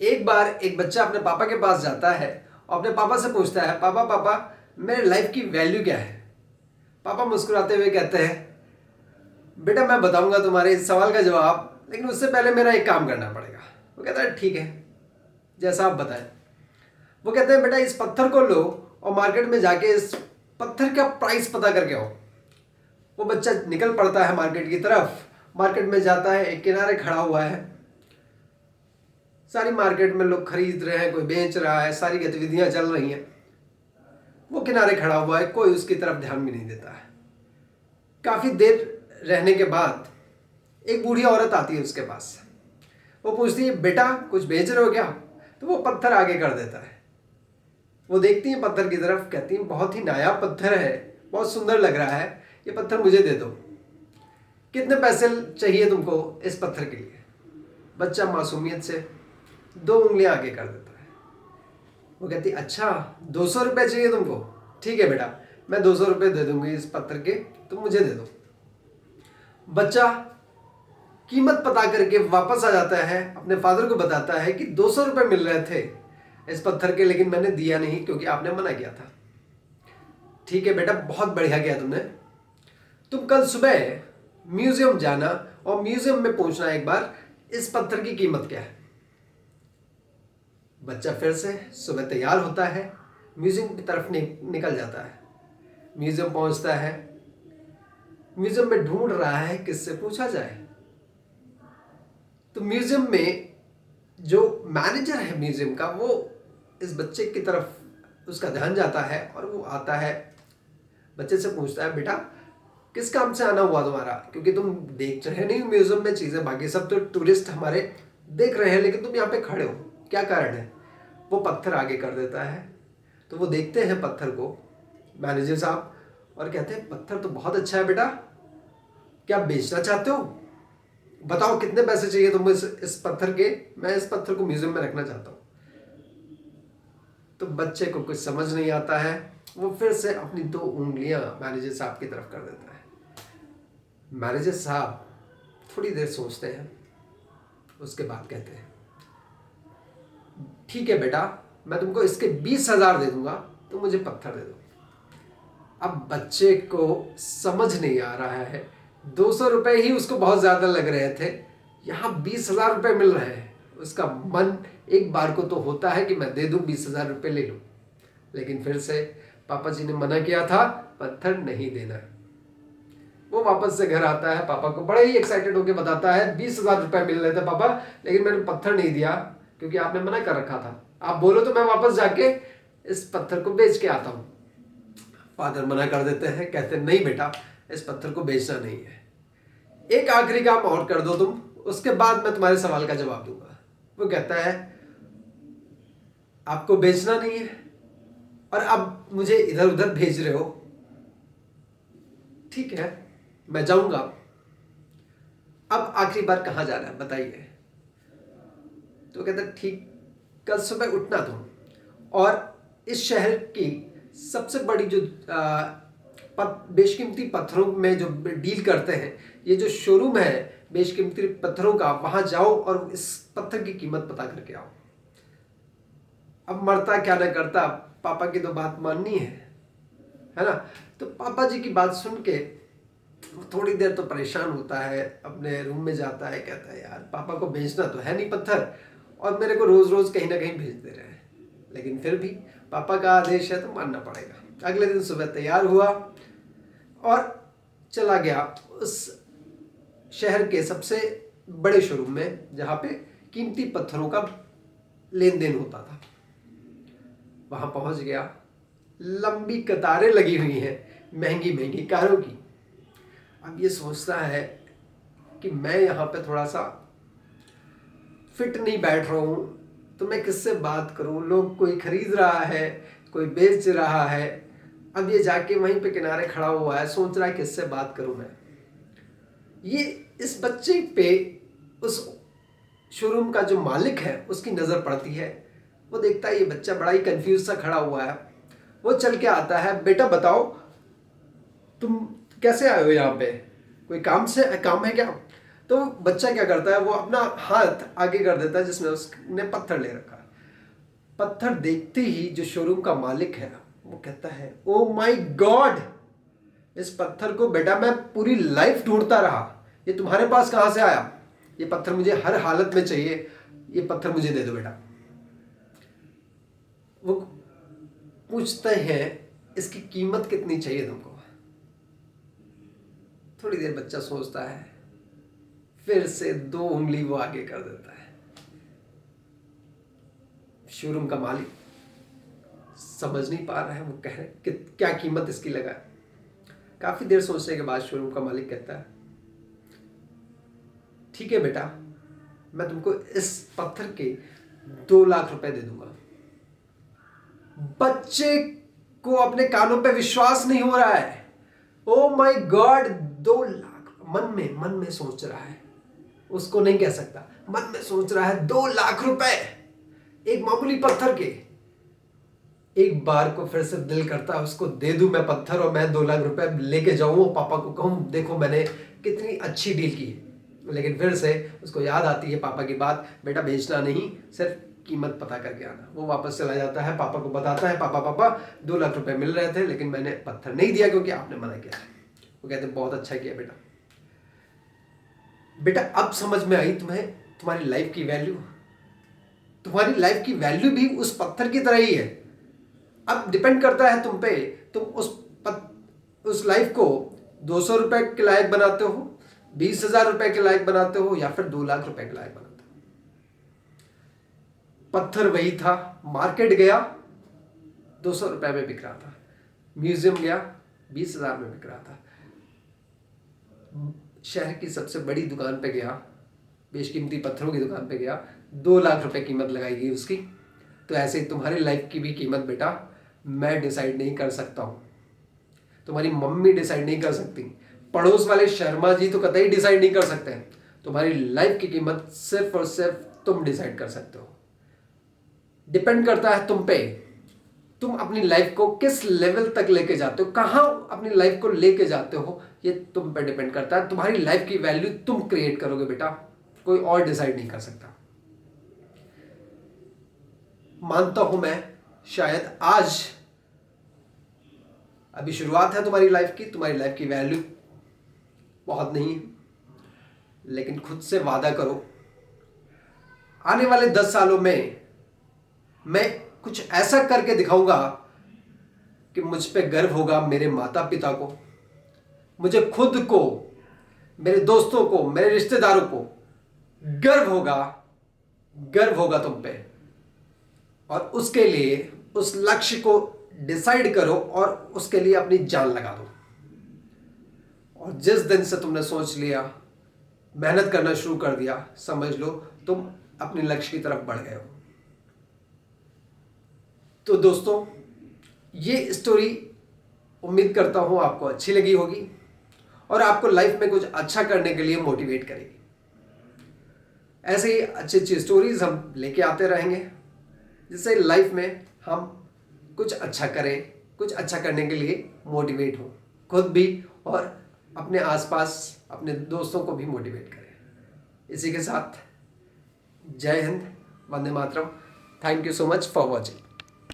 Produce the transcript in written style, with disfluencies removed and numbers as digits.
एक बार एक बच्चा अपने पापा के पास जाता है और अपने पापा से पूछता है, पापा पापा मेरे लाइफ की वैल्यू क्या है। पापा मुस्कुराते हुए कहते हैं, बेटा मैं बताऊंगा तुम्हारे इस सवाल का जवाब, लेकिन उससे पहले मेरा एक काम करना पड़ेगा। वो कहता है ठीक है, जैसा आप बताएं। वो कहते हैं, बेटा इस पत्थर को लो और मार्केट में जाके इस पत्थर का प्राइस पता करके आओ। वो बच्चा निकल पड़ता है मार्केट की तरफ। मार्केट में जाता है, एक किनारे खड़ा हुआ है। सारी मार्केट में लोग खरीद रहे हैं, कोई बेच रहा है, सारी गतिविधियां चल रही हैं। वो किनारे खड़ा हुआ है, कोई उसकी तरफ ध्यान भी नहीं देता है। काफी देर रहने के बाद एक बूढ़ी औरत आती है उसके पास। वो पूछती है, बेटा कुछ बेच रहे हो क्या? तो वो पत्थर आगे कर देता है। वो देखती है पत्थर की तरफ, कहती है बहुत ही नायाब पत्थर है, बहुत सुंदर लग रहा है, ये पत्थर मुझे दे दो। कितने पैसे चाहिए तुमको इस पत्थर के लिए? बच्चा मासूमियत से 2 उंगलियां आगे कर देता है। वो कहती, अच्छा 200 रुपये चाहिए तुमको? ठीक है बेटा, मैं 200 रुपये दे दूंगी इस पत्थर के, तुम मुझे दे दो। बच्चा कीमत पता करके वापस आ जाता है, अपने फादर को बताता है कि 200 रुपये मिल रहे थे इस पत्थर के, लेकिन मैंने दिया नहीं क्योंकि आपने मना किया था। ठीक है बेटा, बहुत बढ़िया किया तुमने। तुम कल सुबह म्यूजियम जाना और म्यूजियम में पूछना एक बार इस पत्थर की कीमत क्या है। बच्चा फिर से सुबह तैयार होता है, म्यूजियम की तरफ निकल जाता है। म्यूजियम पहुंचता है। म्यूजियम में ढूंढ रहा है किससे पूछा जाए। तो म्यूजियम में जो मैनेजर है म्यूजियम का, वो इस बच्चे की तरफ उसका ध्यान जाता है और वो आता है। बच्चे से पूछता है, बेटा किस काम से आना हुआ तुम्हारा? क्योंकि तुम देख रहे नहीं म्यूजियम में चीजें, बाकी सब तो टूरिस्ट हमारे देख रहे हैं, लेकिन तुम यहाँ पे खड़े हो, क्या कारण है? वो पत्थर आगे कर देता है। तो वो देखते हैं पत्थर को मैनेजर साहब और कहते हैं, पत्थर तो बहुत अच्छा है बेटा, क्या बेचना चाहते हो? बताओ कितने पैसे चाहिए तुम इस पत्थर के, मैं इस पत्थर को म्यूजियम में रखना चाहता हूँ। तो बच्चे को कुछ समझ नहीं आता है। वो फिर से अपनी 2 उंगलियां मैनेजर साहब की तरफ कर देता है। मैनेजर साहब थोड़ी देर सोचते हैं, उसके बाद कहते हैं, ठीक है बेटा, मैं तुमको इसके 20,000 दे दूंगा, तुम मुझे पत्थर दे दो। अब बच्चे को समझ नहीं आ रहा है, 200 रुपये ही उसको बहुत ज्यादा लग रहे थे, यहाँ 20,000 रुपये मिल रहे हैं। उसका मन एक बार को तो होता है कि मैं दे दूं, 20,000 रुपये ले लूं, लेकिन फिर से पापा जी ने मना किया था, पत्थर नहीं देना। वो वापस से घर आता है, पापा को बड़े ही एक्साइटेड होकर बताता है, 20,000 रुपये मिल रहे थे पापा, लेकिन मैंने पत्थर नहीं दिया क्योंकि आपने मना कर रखा था। आप बोलो तो मैं वापस जाके इस पत्थर को बेच के आता हूँ। फादर मना कर देते हैं, कहते हैं, नहीं बेटा, इस पत्थर को बेचना नहीं है, एक आखिरी काम और कर दो तुम, उसके बाद मैं तुम्हारे सवाल का जवाब दूंगा। वो कहता है, आपको बेचना नहीं है और अब मुझे इधर उधर भेज रहे हो, ठीक है मैं जाऊंगा, अब आखिरी बार कहां जाना है बताइए। तो कहता है, ठीक, कल सुबह उठना तुम और इस शहर की सबसे बड़ी जो बेशकीमती पत्थरों में जो डील करते हैं, ये जो शोरूम है बेशकीमती पत्थरों का, वहां जाओ और इस पत्थर की कीमत पता करके आओ। अब मरता क्या ना करता, पापा की तो बात माननी है ना। तो पापा जी की बात सुन के थोड़ी देर तो परेशान होता है, अपने रूम में जाता है, कहता है, यार पापा को बेचना तो है नहीं पत्थर, और मेरे को रोज रोज कहीं ना कहीं भेज दे रहे हैं, लेकिन फिर भी पापा का आदेश है तो मानना पड़ेगा। अगले दिन सुबह तैयार हुआ और चला गया उस शहर के सबसे बड़े शोरूम में, जहां पे कीमती पत्थरों का लेन देन होता था। वहां पहुंच गया, लंबी कतारें लगी हुई हैं महंगी महंगी कारों की। अब ये सोचता है कि मैं यहाँ पे थोड़ा सा फिट नहीं बैठ रहा हूँ, तो मैं किससे बात करूँ, लोग कोई खरीद रहा है, कोई बेच रहा है। अब ये जाके वहीं पे किनारे खड़ा हुआ है, सोच रहा है किससे बात करूँ मैं। ये इस बच्चे पे उस शोरूम का जो मालिक है उसकी नज़र पड़ती है। वो देखता है ये बच्चा बड़ा ही कंफ्यूज सा खड़ा हुआ है। वो चल के आता है, बेटा बताओ तुम कैसे आए हो यहाँ पे, कोई काम है क्या? तो बच्चा क्या करता है, वो अपना हाथ आगे कर देता है जिसमें उसने पत्थर ले रखा है। पत्थर देखते ही जो शोरूम का मालिक है वो कहता है, ओ माय गॉड, इस पत्थर को बेटा मैं पूरी लाइफ ढूंढता रहा, ये तुम्हारे पास कहां से आया? ये पत्थर मुझे हर हालत में चाहिए, ये पत्थर मुझे दे दो बेटा। वो पूछते हैं, इसकी कीमत कितनी चाहिए तुमको? थोड़ी देर बच्चा सोचता है, फिर से 2 उंगली वो आगे कर देता है। शोरूम का मालिक समझ नहीं पा रहा है, वो कह रहे कि क्या कीमत इसकी लगाए। काफी देर सोचने के बाद शोरूम का मालिक कहता है, ठीक है बेटा, मैं तुमको इस पत्थर के 2 लाख रुपए दे दूंगा। बच्चे को अपने कानों पे विश्वास नहीं हो रहा है। Oh my God, 2 lakh! मन में सोच रहा है, उसको नहीं कह सकता, मन में सोच रहा है 2 लाख रुपए एक मामूली पत्थर के। एक बार को फिर से दिल करता है उसको दे दूं मैं पत्थर और मैं 2 लाख रुपए लेके जाऊं, पापा को कहूं देखो मैंने कितनी अच्छी डील की है। लेकिन फिर से उसको याद आती है पापा की बात, बेटा बेचना नहीं, सिर्फ कीमत पता करके आना। वो वापस चला जाता है, पापा को बताता है, पापा 2 लाख रुपए मिल रहे थे लेकिन मैंने पत्थर नहीं दिया क्योंकि आपने मना किया। वो कहते बहुत अच्छा किया बेटा। बेटा अब समझ में आई तुम्हें तुम्हारी लाइफ की वैल्यू। तुम्हारी लाइफ की वैल्यू भी उस पत्थर की तरह ही है। अब डिपेंड करता है तुम पे, तुम उस लाइफ को 200 रुपए के लायक बनाते हो, 20,000 रुपए के लायक बनाते हो, या फिर 2 लाख रुपए के लायक बनाते हो। पत्थर वही था, मार्केट गया 200 रुपए में बिक रहा था, म्यूजियम गया 20,000 में बिक रहा था, शहर की सबसे बड़ी दुकान पे गया, बेशकीमती पत्थरों की दुकान पे गया, 2 लाख रुपए कीमत लगाई गई उसकी। तो ऐसे ही तुम्हारी लाइफ की भी कीमत बेटा मैं डिसाइड नहीं कर सकता हूं, तुम्हारी मम्मी डिसाइड नहीं कर सकती, पड़ोस वाले शर्मा जी तो कतई डिसाइड नहीं कर सकते हैं। तुम्हारी लाइफ की कीमत सिर्फ और सिर्फ तुम डिसाइड कर सकते हो। डिपेंड करता है तुम पे, तुम अपनी लाइफ को किस लेवल तक लेके जाते हो, कहां अपनी लाइफ को लेके जाते हो, ये तुम पे डिपेंड करता है। तुम्हारी लाइफ की वैल्यू तुम क्रिएट करोगे बेटा, कोई और डिसाइड नहीं कर सकता। मानता हूं मैं शायद आज अभी शुरुआत है तुम्हारी लाइफ की, तुम्हारी लाइफ की वैल्यू बहुत नहीं है, लेकिन खुद से वादा करो आने वाले 10 सालों में मैं कुछ ऐसा करके दिखाऊंगा कि मुझ पे गर्व होगा, मेरे माता पिता को, मुझे खुद को, मेरे दोस्तों को, मेरे रिश्तेदारों को गर्व होगा तुम पे। और उसके लिए उस लक्ष्य को डिसाइड करो और उसके लिए अपनी जान लगा दो। और जिस दिन से तुमने सोच लिया, मेहनत करना शुरू कर दिया, समझ लो तुम अपने लक्ष्य की तरफ बढ़ गए हो। तो दोस्तों, ये स्टोरी उम्मीद करता हूं आपको अच्छी लगी होगी और आपको लाइफ में कुछ अच्छा करने के लिए मोटिवेट करेगी। ऐसे ही अच्छी अच्छी स्टोरीज हम लेके आते रहेंगे, जिससे लाइफ में हम कुछ अच्छा करें, कुछ अच्छा करने के लिए मोटिवेट हो, खुद भी और अपने आसपास अपने दोस्तों को भी मोटिवेट करें। इसी के साथ जय हिंद, वंदे मातरम। Thank you so much for watching.